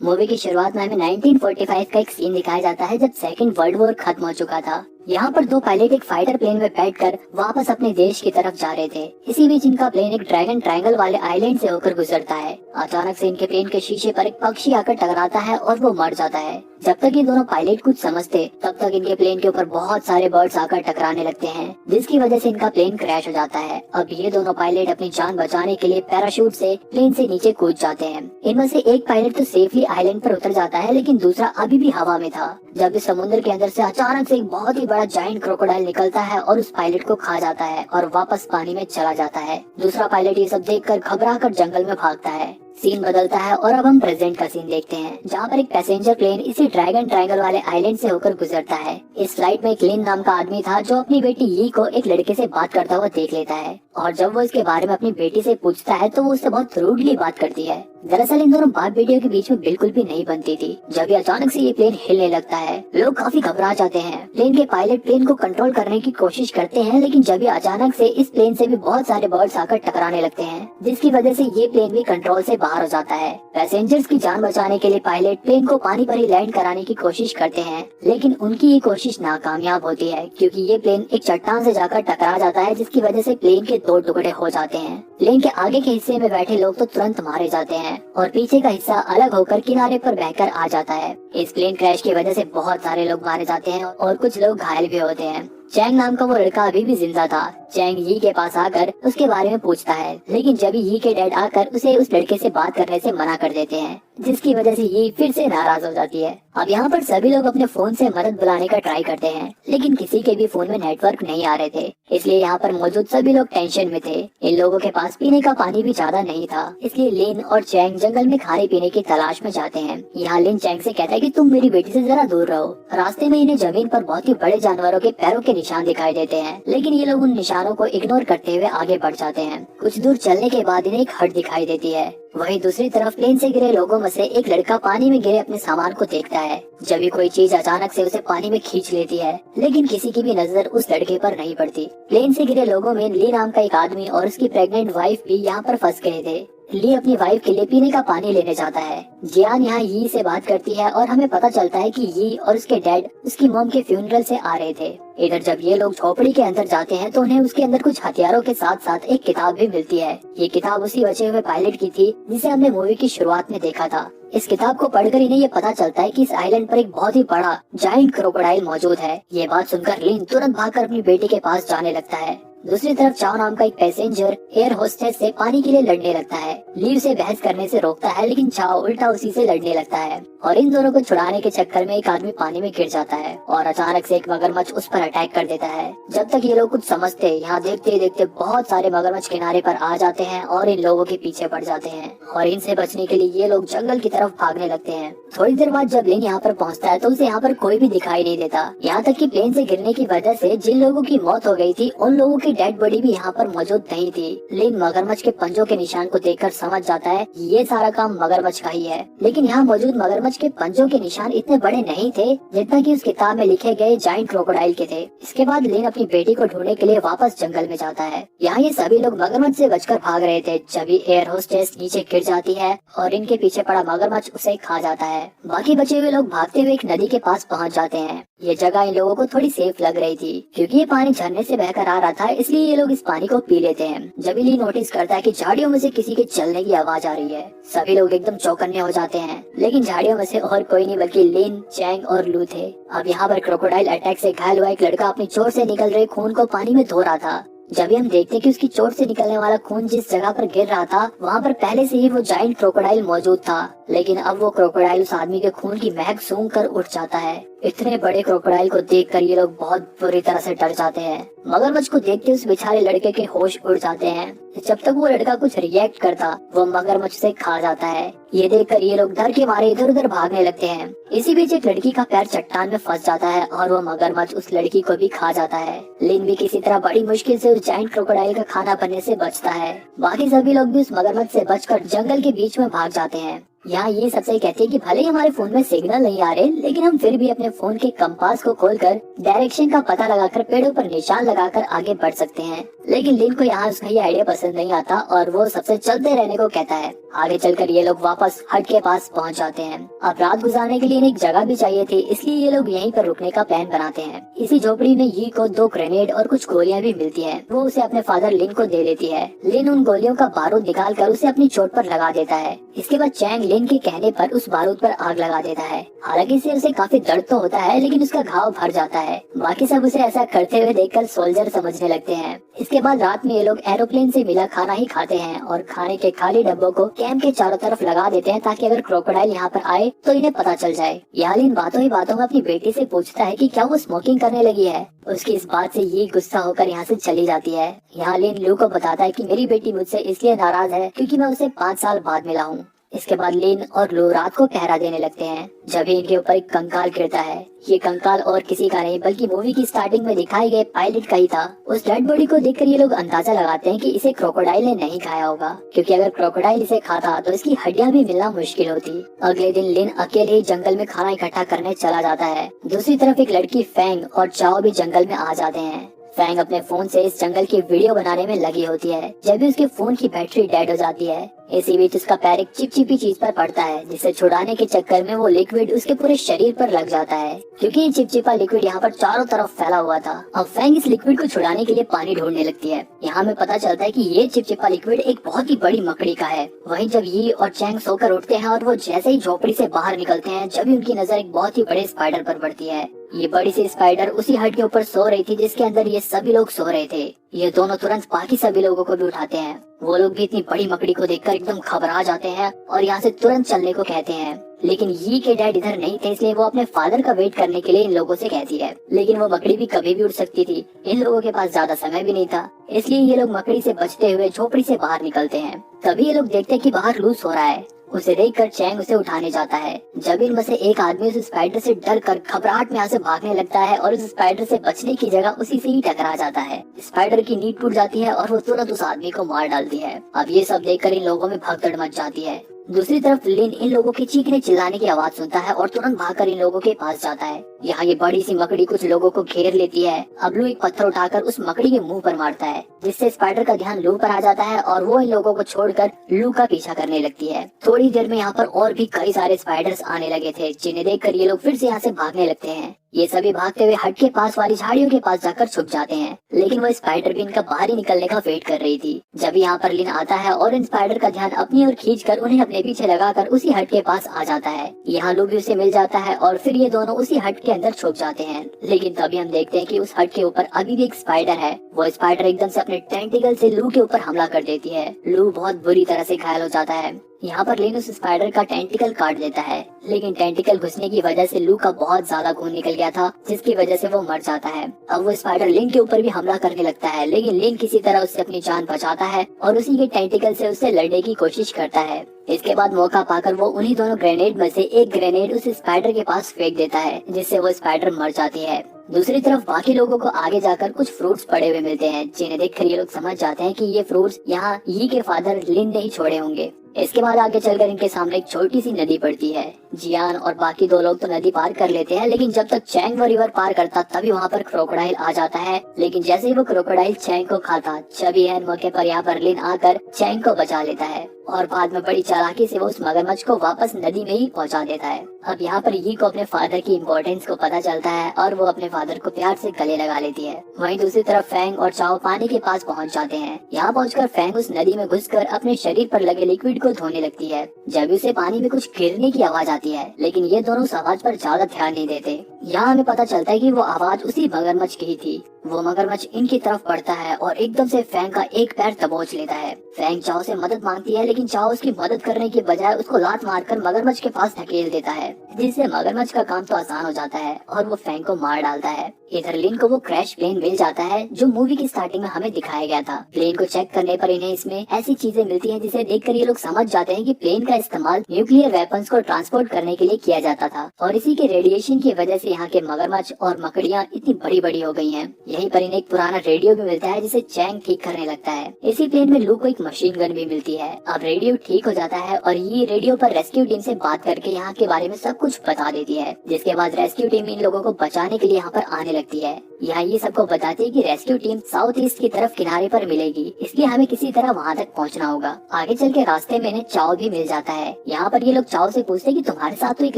Movie की शुरुआत में हमें 1945 का एक सीन दिखाया जाता है जब सेकंड वर्ल्ड वॉर खत्म हो चुका था। यहाँ पर दो पायलट एक फाइटर प्लेन में बैठकर वापस अपने देश की तरफ जा रहे थे। इसी बीच इनका प्लेन एक ड्रैगन ट्रायंगल वाले आइलैंड से होकर गुजरता है। अचानक से इनके प्लेन के शीशे पर एक पक्षी आकर टकराता है और वो मर जाता है। जब तक ये दोनों पायलट कुछ समझते तब तक इनके प्लेन के ऊपर बहुत सारे बर्ड्स आकर टकराने लगते हैं, जिसकी वजह से इनका प्लेन क्रैश हो जाता है। अब ये दोनों पायलट अपनी जान बचाने के लिए पैराशूट से प्लेन से नीचे कूद जाते हैं। इनमें से एक पायलट तो सेफली आइलैंड पर उतर जाता है, लेकिन दूसरा अभी भी हवा में था जब इस समुद्र के अंदर से अचानक से एक बहुत ही बड़ा जायंट क्रोकोडाइल निकलता है और उस पायलट को खा जाता है और वापस पानी में चला जाता है। दूसरा पायलट ये सब देखकर घबराकर जंगल में भागता है। सीन बदलता है और अब हम प्रेजेंट का सीन देखते हैं, जहाँ पर एक पैसेंजर प्लेन इसी ड्रैगन ट्रायंगल वाले आइलैंड से होकर गुजरता है। इस फ्लाइट में एक लिन नाम का आदमी था जो अपनी बेटी यी को एक लड़के से बात करता हुआ देख लेता है, और जब वो इसके बारे में अपनी बेटी से पूछता है तो वो उससे बहुत रूडली बात करती है। दरअसल इन दोनों बाप बेटियों के बीच में बिल्कुल भी नहीं बनती थी। जब ये अचानक से ये प्लेन हिलने लगता है, लोग काफी घबरा जाते हैं। प्लेन के पायलट प्लेन को कंट्रोल करने की कोशिश करते हैं, लेकिन जब ये अचानक से इस प्लेन से भी बहुत सारे बर्ड्स आकर टकराने लगते हैं, जिसकी वजह से ये प्लेन भी कंट्रोल से बाहर हो जाता है। पैसेंजर्स की जान बचाने के लिए पायलट प्लेन को पानी पर ही लैंड कराने की कोशिश करते हैं, लेकिन उनकी ये कोशिश नाकामयाब होती है क्योंकि ये प्लेन एक चट्टान से जाकर टकरा जाता है, जिसकी वजह से प्लेन के दो टुकड़े हो जाते हैं। प्लेन के आगे के हिस्से में बैठे लोग तो तुरंत मारे जाते हैं और पीछे का हिस्सा अलग होकर किनारे पर बहकर आ जाता है। इस प्लेन क्रैश की वजह से बहुत सारे लोग मारे जाते हैं और कुछ लोग घायल भी होते हैं। चैंग नाम का वो लड़का अभी भी जिंदा था। चैंग यी के पास आकर उसके बारे में पूछता है, लेकिन जब यी के डैड आकर उसे उस लड़के से बात करने से मना कर देते हैं, जिसकी वजह से यी फिर से नाराज हो जाती है। अब यहाँ पर सभी लोग अपने फोन से मदद बुलाने का ट्राई करते हैं, लेकिन किसी के भी फोन में नेटवर्क नहीं आ रहे थे, इसलिए यहाँ पर मौजूद सभी लोग टेंशन में थे। इन लोगों के पास पीने का पानी भी ज्यादा नहीं था, इसलिए लिन और चैंग जंगल में खाने पीने की तलाश में जाते हैं। यहाँ लिन चैंग से कहता है कि तुम मेरी बेटी से जरा दूर रहो। रास्ते में इन्हें जमीन पर बहुत ही बड़े जानवरों के पैरों के निशान दिखाई देते हैं, लेकिन ये लोग उन निशानों को इग्नोर करते हुए आगे बढ़ जाते हैं। कुछ दूर चलने के बाद इन्हें एक हट दिखाई देती है। वहीं दूसरी तरफ प्लेन से गिरे लोगों में से एक लड़का पानी में गिरे अपने सामान को देखता है। जब भी कोई चीज अचानक से उसे पानी में खींच लेती है, लेकिन किसी की भी नजर उस लड़के पर नहीं पड़ती। प्लेन से गिरे लोगों में ली नाम का एक आदमी और उसकी प्रेग्नेंट वाइफ भी यहाँ पर फंस गए थे। ली अपनी वाइफ के लिए पीने का पानी लेने जाता है। जियान यहाँ यी से बात करती है और हमें पता चलता है कि यी और उसके डैड उसकी मॉम के फ्यूनरल से आ रहे थे। इधर जब ये लोग झोपड़ी के अंदर जाते हैं तो उन्हें उसके अंदर कुछ हथियारों के साथ साथ एक किताब भी मिलती है। ये किताब उसी बचे हुए पायलट की थी जिसे हमने मूवी की शुरुआत में देखा था। इस किताब को पढ़कर इन्हें ये पता चलता है कि इस आइलैंड पर एक बहुत ही बड़ा जायंट क्रोकोडाइल मौजूद है। ये बात सुनकर लिन तुरंत भागकर अपनी बेटी के पास जाने लगता है। दूसरी तरफ चाओ नाम का एक पैसेंजर एयर होस्टेस से पानी के लिए लड़ने लगता है। ली उसे बहस करने से रोकता है, लेकिन चाओ उल्टा उसी से लड़ने लगता है और इन दोनों को छुड़ाने के चक्कर में एक आदमी पानी में गिर जाता है और अचानक से एक मगरमच्छ उस पर अटैक कर देता है। जब तक ये लोग कुछ समझते, यहाँ देखते देखते बहुत सारे मगरमच्छ किनारे पर आ जाते हैं और इन लोगों के पीछे पड़ जाते हैं और इनसे बचने के लिए ये लोग जंगल की तरफ भागने लगते हैं। थोड़ी देर बाद जब लिन यहाँ पर पहुँचता है तो उसे यहाँ पर कोई भी दिखाई नहीं देता। यहाँ तक कि प्लेन से गिरने की वजह से जिन लोगों की मौत हो गई थी उन लोगों की डेड बॉडी भी यहाँ पर मौजूद नहीं थी। लिन मगरमच्छ के पंजों के निशान को देखकर समझ जाता है ये सारा काम मगरमच्छ का ही है, लेकिन यहाँ मौजूद मगरमच्छ के पंजों के निशान इतने बड़े नहीं थे जितना कि उस किताब में लिखे गए जायंट क्रोकोडाइल के थे। इसके बाद लिन अपनी बेटी को ढूंढने के लिए वापस जंगल में जाता है। यहाँ ये सभी लोग मगरमच्छ से बचकर भाग रहे थे जब एयर होस्टेस नीचे गिर जाती है और इनके पीछे पड़ा मगरमच्छ उसे खा जाता है। बाकी बचे हुए लोग भागते हुए एक नदी के पास पहुँच जाते हैं। ये जगह इन लोगों को थोड़ी सेफ लग रही थी क्योंकि ये पानी झरने से बहकर आ रहा था, इसलिए ये लोग इस पानी को पी लेते हैं। जब ली नोटिस करता है कि झाड़ियों में से किसी के चलने की आवाज आ रही है, सभी लोग एकदम चौकन्ने हो जाते हैं, लेकिन झाड़ियों में से और कोई नहीं बल्कि लिन, चैंग और लू थे। अब यहाँ पर क्रोकोडाइल अटैक से घायल हुआ एक लड़का अपनी चोट से निकल रहे खून को पानी में धो रहा था। जब भी हम देखते कि उसकी चोट से निकलने वाला खून जिस जगह पर गिर रहा था वहाँ पर पहले से ही वो जायंट क्रोकोडाइल मौजूद था, लेकिन अब वो क्रोकोडाइल उस आदमी के खून की महक सूंघ कर उठ जाता है। इतने बड़े क्रोकोडाइल को देखकर ये लोग बहुत बुरी तरह से डर जाते हैं। मगरमच्छ को देखते उस बेचारे लड़के के होश उड़ जाते हैं। जब तक वो लड़का कुछ रिएक्ट करता वो मगरमच्छ से खा जाता है। ये देखकर ये लोग डर के मारे इधर उधर भागने लगते हैं। इसी बीच एक लड़की का पैर चट्टान में फंस जाता है और वो मगरमच्छ उस लड़की को भी खा जाता है। लिन भी किसी तरह बड़ी मुश्किल से उस जायंट क्रोकोडाइल का खाना बनने से बचता है। बाकी सभी लोग भी उस मगरमच्छ से बचकर जंगल के बीच में भाग जाते हैं। यहाँ ये सबसे कहते हैं कि भले ही हमारे फोन में सिग्नल नहीं आ रहे, लेकिन हम फिर भी अपने फोन के कंपास को खोलकर डायरेक्शन का पता लगाकर पेड़ों पर निशान लगाकर आगे बढ़ सकते हैं। लेकिन लिन को यहाँ उसका ये आइडिया पसंद नहीं आता और वो सबसे चलते रहने को कहता है। आगे चलकर ये लोग वापस हट के पास पहुंच जाते हैं। अब रात गुजारने के लिए इन्हें एक जगह भी चाहिए थी, इसलिए ये लोग यहीं पर रुकने का प्लान बनाते हैं। इसी झोपड़ी में यी को 2 ग्रेनेड और कुछ गोलियां भी मिलती है। वो उसे अपने फादर लिन को दे देती है। लिन उन गोलियों का बारूद निकाल कर उसे अपनी चोट पर लगा देता है। इसके बाद चैंग लिन के कहने पर उस बारूद पर आग लगा देता है। हालांकि इससे उसे काफी दर्द तो होता है, लेकिन उसका घाव भर जाता है। बाकी सब उसे ऐसा करते हुए देखकर सोल्जर समझने लगते हैं। इसके बाद रात में ये लोग एरोप्लेन से मिला खाना ही खाते हैं और खाने के खाली डब्बों को कैंप के चारों तरफ लगा देते हैं, ताकि अगर क्रोकोडाइल यहाँ पर आए तो इन्हें पता चल जाए। यहाँ लिन बातों ही बातों में अपनी बेटी से पूछता है कि क्या वो स्मोकिंग करने लगी है। उसकी इस बात से ये गुस्सा होकर यहाँ से चली जाती है। यहाँ लिन लू को बताता है कि मेरी बेटी मुझसे इसलिए नाराज है क्योंकि मैं उसे 5 साल बाद मिला हूँ। इसके बाद लिन और लू रात को पहरा देने लगते हैं। जब इनके ऊपर एक कंकाल गिरता है। ये कंकाल और किसी का नहीं बल्कि मूवी की स्टार्टिंग में दिखाए गए पायलट का ही था। उस डेड बॉडी को देखकर ये लोग अंदाजा लगाते हैं कि इसे क्रोकोडाइल ने नहीं खाया होगा, क्योंकि अगर क्रोकोडाइल इसे खाता तो इसकी हड्डियां भी मिलना मुश्किल होती। अगले दिन लिन अकेले ही जंगल में खाना इकट्ठा करने चला जाता है। दूसरी तरफ एक लड़की फैंग और चाओ भी जंगल में आ जाते हैं। फैंग अपने फोन से इस जंगल की वीडियो बनाने में लगी होती है। जब भी उसके फोन की बैटरी डेड हो जाती है, इसी बीच उसका पैर एक चिपचिपी चीज पर पड़ता है, जिसे छुड़ाने के चक्कर में वो लिक्विड उसके पूरे शरीर पर लग जाता है, क्योंकि ये चिपचिपा लिक्विड यहाँ पर चारों तरफ फैला हुआ था। अब फैंग इस लिक्विड को छुड़ाने के लिए पानी ढूंढने लगती है। यहाँ हमें पता चलता है कि ये चिपचिपा लिक्विड एक बहुत ही बड़ी मकड़ी का है। वहीं जब यी और चैंग सोकर उठते हैं और वो जैसे ही झोपड़ी से बाहर निकलते हैं, जब भी उनकी नजर एक बहुत ही बड़े स्पाइडर पर पड़ती है। ये बड़ी सी स्पाइडर उसी हट के ऊपर सो रही थी जिसके अंदर ये सभी लोग सो रहे थे। ये दोनों तुरंत बाकी सभी लोगों को भी उठाते हैं। वो लोग भी इतनी बड़ी मकड़ी को देखकर एकदम घबरा जाते हैं और यहाँ से तुरंत चलने को कहते हैं। लेकिन यी के डैड इधर नहीं थे, इसलिए वो अपने फादर का वेट करने के लिए इन लोगों से कहती है। लेकिन वो मकड़ी भी कभी भी उड़ सकती थी। इन लोगों के पास ज्यादा समय भी नहीं था, इसलिए ये लोग मकड़ी से बचते हुए झोपड़ी से बाहर निकलते हैं। तभी ये लोग देखते हैं कि बाहर लूज हो रहा है। उसे देखकर चैंग उसे उठाने जाता है। जब इनमें से एक आदमी उस स्पाइडर से डर कर घबराहट में यहाँ से भागने लगता है और उस स्पाइडर से बचने की जगह उसी से ही टकरा जाता है। स्पाइडर की नींद टूट जाती है और वो तुरंत उस आदमी को मार डालती है। अब ये सब देखकर इन लोगों में भगदड़ मच जाती है। दूसरी तरफ लिन इन लोगों की चीखने चिल्लाने की आवाज सुनता है और तुरंत भागकर इन लोगों के पास जाता है। यहाँ ये बड़ी सी मकड़ी कुछ लोगों को घेर लेती है। अब लू एक पत्थर उठाकर उस मकड़ी के मुंह पर मारता है, जिससे स्पाइडर का ध्यान लू पर आ जाता है और वो इन लोगों को छोड़कर लू का पीछा करने लगती है। थोड़ी देर में यहाँ पर और भी कई सारे स्पाइडर्स आने लगे थे, जिन्हें देखकर ये लोग फिर से यहाँ से भागने लगते हैं। ये सभी भागते हुए हट के पास वाली झाड़ियों के पास जाकर छुप जाते हैं, लेकिन वो स्पाइडर भी इनका बाहर ही निकलने का वेट कर रही थी। जब यहाँ पर लिन आता है और इन स्पाइडर का ध्यान अपनी ओर खींचकर उन्हें अपने पीछे लगाकर उसी हट के पास आ जाता है। यहाँ लू भी उसे मिल जाता है और फिर ये दोनों उसी हट के अंदर छुप जाते हैं। लेकिन तभी हम देखते हैं कि उस हट के ऊपर अभी भी एक स्पाइडर है। वो स्पाइडर एकदम से अपने टेंटिकल से लू के ऊपर हमला कर देती है। लू बहुत बुरी तरह से घायल हो जाता है। यहाँ पर लिन उस स्पाइडर का टेंटिकल काट देता है, लेकिन टेंटिकल घुसने की वजह से लू का बहुत ज्यादा खून निकल गया था, जिसकी वजह से वो मर जाता है। अब वो स्पाइडर लिन के ऊपर भी हमला करने लगता है, लेकिन लिन किसी तरह उससे अपनी जान बचाता है और उसी के टेंटिकल से उससे लड़ने की कोशिश करता है। इसके बाद मौका पाकर वो उन्हीं दोनों ग्रेनेड में से एक ग्रेनेड उस स्पाइडर के पास फेंक देता है, जिससे वो स्पाइडर मर जाती है। दूसरी तरफ बाकी लोगों को आगे जाकर कुछ फ्रूट्स पड़े हुए मिलते हैं, जिन्हें देखकर ये लोग समझ जाते हैं कि ये फ्रूट्स यहाँ यी के फादर लिन ने ही छोड़े होंगे। इसके बाद आगे चलकर इनके सामने एक छोटी सी नदी पड़ती है। जियान और बाकी 2 लोग तो नदी पार कर लेते हैं, लेकिन जब तक चैंग वो रिवर पार करता तभी वहाँ पर क्रोकोडाइल आ जाता है। लेकिन जैसे ही वो क्रोकोडाइल चैंग को खाता, तभी एन मौके पर यहाँ पर लिन आकर चैंग को बचा लेता है और बाद में बड़ी चालाकी से वो उस मगरमच्छ को वापस नदी में ही पहुँचा देता है। अब यहाँ पर यी को अपने फादर की इम्पोर्टेंस को पता चलता है और वो अपने फादर को प्यार से गले लगा लेती है। वहीं दूसरी तरफ फैंग और चाओ पानी के पास पहुँच जाते हैं। यहाँ पहुँचकर फैंग उस नदी में घुसकर अपने शरीर पर लगे लिक्विड को धोने लगती है। जब उसे पानी में कुछ गिरने की आवाज आती है, लेकिन ये दोनों उस आवाज पर ज्यादा ध्यान नहीं देते। यहाँ हमें पता चलता है कि वो आवाज उसी मगरमच्छ की ही थी। वो मगरमच्छ इनकी तरफ बढ़ता है और एकदम से फैंग का एक पैर दबोच लेता है। फैंग चाओ से मदद मांगती है, लेकिन चाओ उसकी मदद करने के बजाय उसको लात मारकर मगरमच्छ के पास धकेल देता है, जिससे मगरमच्छ का काम तो आसान हो जाता है और वो फैंग को मार डालता है। इधर लिन को वो क्रैश प्लेन मिल जाता है जो मूवी की स्टार्टिंग में हमें दिखाया गया था। प्लेन को चेक करने पर इन्हें इसमें ऐसी चीजें मिलती हैं जिसे देखकर ये लोग समझ जाते हैं कि प्लेन का इस्तेमाल न्यूक्लियर वेपन्स को ट्रांसपोर्ट करने के लिए किया जाता था और इसी के रेडिएशन की वजह से यहाँ के मगरमच्छ और मकड़ियाँ इतनी बड़ी बड़ी हो गई हैं। यहीं पर इन्हें एक पुराना रेडियो भी मिलता है जिसे चैंग ठीक करने लगता है। इसी प्लेन में लू को एक मशीन गन भी मिलती है। अब रेडियो ठीक हो जाता है और ये रेडियो पर रेस्क्यू टीम से बात करके यहाँ के बारे में सब कुछ बता देती है, जिसके बाद रेस्क्यू टीम इन लोगों को बचाने के लिए यहाँ पर आने लगती है। यहाँ ये सबको बताती है कि रेस्क्यू टीम साउथ ईस्ट की तरफ किनारे पर मिलेगी, इसलिए हमें किसी तरह वहाँ तक पहुँचना होगा। आगे चल के रास्ते में इन्हें चाव भी मिल जाता है। यहाँ पर ये लोग चाव से पूछते हैं कि तुम्हारे साथ तो एक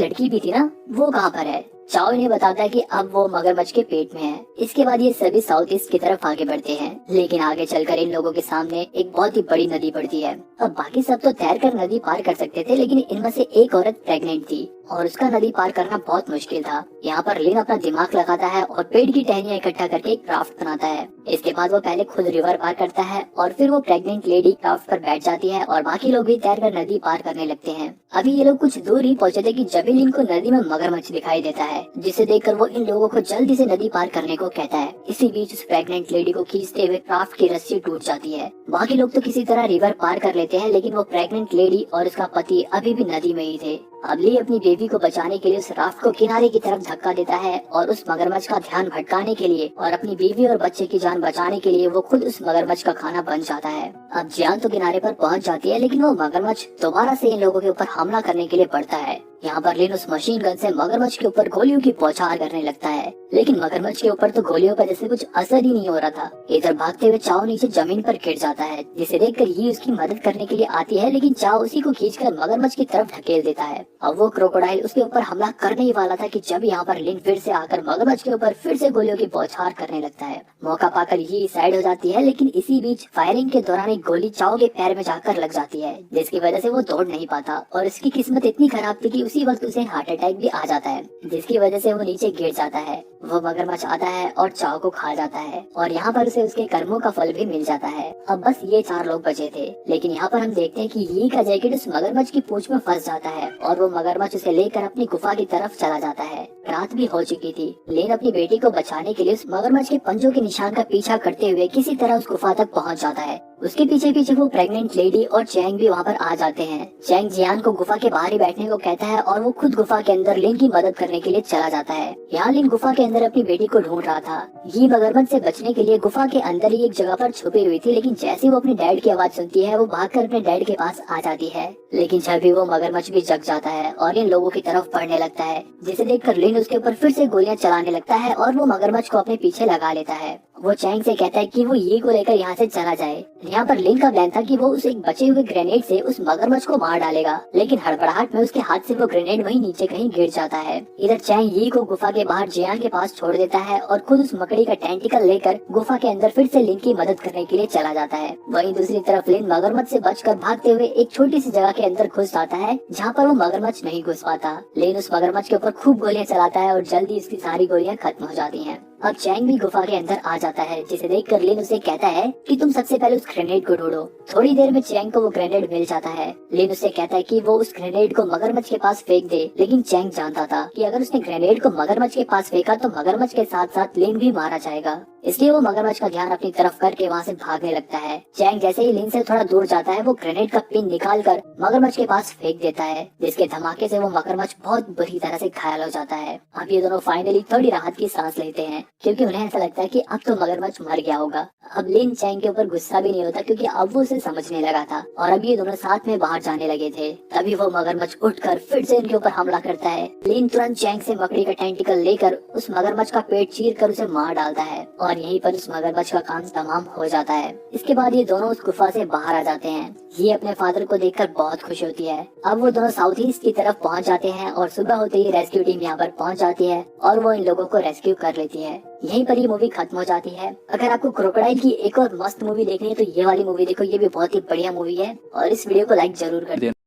लड़की भी थी ना, वो कहाँ पर है। चाव इन्हें बताता है कि अब वो मगरमच्छ के पेट में है। इसके बाद ये सभी साउथ ईस्ट की तरफ आगे बढ़ते हैं, लेकिन आगे चलकर इन लोगों के सामने एक बहुत ही बड़ी नदी पड़ती है। अब बाकी सब तो तैरकर नदी पार कर सकते थे, लेकिन इनमें से एक औरत प्रेग्नेंट थी और उसका नदी पार करना बहुत मुश्किल था। यहाँ पर लिन अपना दिमाग लगाता है और पेड़ की टहनियाँ इकट्ठा करके एक क्राफ्ट बनाता है। इसके बाद वो पहले खुद रिवर पार करता है और फिर वो प्रेग्नेंट लेडी क्राफ्ट पर बैठ जाती है और बाकी लोग भी तैरकर नदी पार करने लगते हैं। अभी ये लोग कुछ दूर ही पहुंचे थे कि जब लिन को नदी में मगरमच्छ दिखाई देता है, जिसे देखकर वो इन लोगों को जल्दी से नदी पार करने को कहता है। इसी बीच उस प्रेग्नेंट लेडी को खींचते हुए क्राफ्ट की रस्सी टूट जाती है। बाकी लोग तो किसी तरह रिवर पार कर लेते हैं, लेकिन वो प्रेग्नेंट लेडी और उसका पति अभी भी नदी में ही थे। अब ली अपनी बेबी को बचाने के लिए उस राफ्ट को किनारे की तरफ धक्का देता है और उस मगरमच्छ का ध्यान भटकाने के लिए और अपनी बीवी और बच्चे की जान बचाने के लिए वो खुद उस मगरमच्छ का खाना बन जाता है। अब जियान तो किनारे पर पहुंच जाती है, लेकिन वो मगरमच्छ दोबारा से इन लोगों के ऊपर हमला करने के लिए बढ़ता है। यहाँ पर लिन उस मशीन गन से मगरमच्छ के ऊपर गोलियों की बौछार करने लगता है, लेकिन मगरमच्छ के ऊपर तो गोलियों का जैसे कुछ असर ही नहीं हो रहा था। इधर भागते हुए चाव नीचे जमीन पर गिर जाता है, जिसे देखकर ये उसकी मदद करने के लिए आती है, लेकिन चाव उसी को खींचकर मगरमच्छ की तरफ ढकेल देता है। अब वो क्रोकोडाइल उसके ऊपर हमला करने ही वाला था कि जब यहाँ पर लिन फिर से आकर मगरमच्छ के ऊपर फिर से गोलियों की बौछार करने लगता है। मौका पाकर ये साइड हो जाती है, लेकिन इसी बीच फायरिंग के दौरान एक गोली चाव के पैर में जाकर लग जाती है, जिसकी वजह से वो दौड़ नहीं पाता और उसकी किस्मत इतनी खराब थी कि उसी वक्त उसे हार्ट अटैक भी आ जाता है, जिसकी वजह से वो नीचे गिर जाता है। वो मगरमच्छ आता है और चाव को खा जाता है और यहाँ पर उसे उसके कर्मों का फल भी मिल जाता है। अब बस ये 4 लोग बचे थे, लेकिन यहाँ पर हम देखते हैं कि ये का जैकेट उस मगरमच्छ की पूंछ में फंस जाता है और वो मगरमच्छ उसे लेकर अपनी गुफा की तरफ चला जाता है। रात भी हो चुकी थी। लेन अपनी बेटी को बचाने के लिए उस मगरमच्छ के पंजों के निशान का पीछा करते हुए किसी तरह उस गुफा तक पहुँच जाता है। उसके पीछे पीछे वो प्रेग्नेंट लेडी और चैंग भी वहाँ पर आ जाते हैं। चैंग जियान को गुफा के बाहर ही बैठने को कहता है और वो खुद गुफा के अंदर लिन की मदद करने के लिए चला जाता है। यहाँ लिन गुफा के अंदर अपनी बेटी को ढूंढ रहा था। ये मगरमच्छ से बचने के लिए गुफा के अंदर ही एक जगह पर छुपी हुई थी, लेकिन जैसे वो अपने डैड की आवाज सुनती है वो भागकर अपने डैड के पास आ जाती है। लेकिन जब भी वो मगरमच्छ भी जग जाता है और इन लोगों की तरफ बढ़ने लगता है, जिसे देखकर लिन उसके ऊपर फिर से गोलियां चलाने लगता है और वो मगरमच्छ को अपने पीछे लगा लेता है। वो चैंग से कहता है कि वो ये को लेकर यहाँ से चला जाए। यहाँ पर लिन का प्लान था कि वो उस एक बचे हुए ग्रेनेड से उस मगरमच्छ को मार डालेगा, लेकिन हड़बड़ाहट में उसके हाथ से वो ग्रेनेड वहीं नीचे कहीं गिर जाता है। इधर चैंग ये को गुफा के बाहर जियान के पास छोड़ देता है और खुद उस मकड़ी का टेंटिकल लेकर गुफा के अंदर फिर से लिन की मदद करने के लिए चला जाता है। वहीं दूसरी तरफ लिन मगरमच्छ से बचकर भागते हुए एक छोटी सी जगह के अंदर घुस जाता है, जहाँ पर वो मगरमच्छ नहीं घुस पाता। लिन उस मगरमच्छ के ऊपर खूब गोलियां चलाता है और जल्दी उसकी सारी गोलियां खत्म हो जाती हैं। अब चैंग भी गुफा के अंदर आ जाता है, जिसे देखकर लिन उसे कहता है कि तुम सबसे पहले उस ग्रेनेड को ढूंढो। थोड़ी देर में चैंग को वो ग्रेनेड मिल जाता है। लिन उसे कहता है कि वो उस ग्रेनेड को मगरमच्छ के पास फेंक दे, लेकिन चैंग जानता था कि अगर उसने ग्रेनेड को मगरमच्छ के पास फेंका तो मगरमच्छ के साथ साथ लिन भी मारा जाएगा, इसलिए वो मगरमच्छ का ध्यान अपनी तरफ करके वहाँ से भागने लगता है। चैंग जैसे ही लिन से थोड़ा दूर जाता है वो ग्रेनेड का पिन निकाल कर मगरमच्छ के पास फेंक देता है, जिसके धमाके से वो मगरमच्छ बहुत बुरी तरह से घायल हो जाता है। अब ये दोनों फाइनली थोड़ी राहत की सांस लेते हैं, क्योंकि उन्हें ऐसा लगता है कि अब तो मगरमच्छ मर गया होगा। अब लिन चैंग के ऊपर गुस्सा भी नहीं होता, क्योंकि अब वो उसे समझने लगा था और अब ये दोनों साथ में बाहर जाने लगे थे। तभी वो मगरमच्छ उठकर फिर से इनके ऊपर हमला करता है। लिन तुरंत चैंग से मकड़ी का टेंटिकल लेकर उस मगरमच्छ का पेट चीर कर उसे मार डालता है और यहीं पर उस मगरमच्छ का काम तमाम हो जाता है। इसके बाद ये दोनों उस गुफा से बाहर आ जाते हैं। ये अपने फादर को देखकर बहुत खुश होती है। अब वो दोनों साउथ ईस्ट की तरफ पहुंच जाते हैं और सुबह होते ही रेस्क्यू टीम यहाँ पर पहुंच जाती है और वो इन लोगों को रेस्क्यू कर लेती है। यहीं पर ये मूवी खत्म हो जाती है। अगर आपको क्रोकोडाइल की एक और मस्त मूवी देखनी है तो ये वाली मूवी देखो, ये भी बहुत ही बढ़िया मूवी है और इस वीडियो को लाइक जरूर कर दें।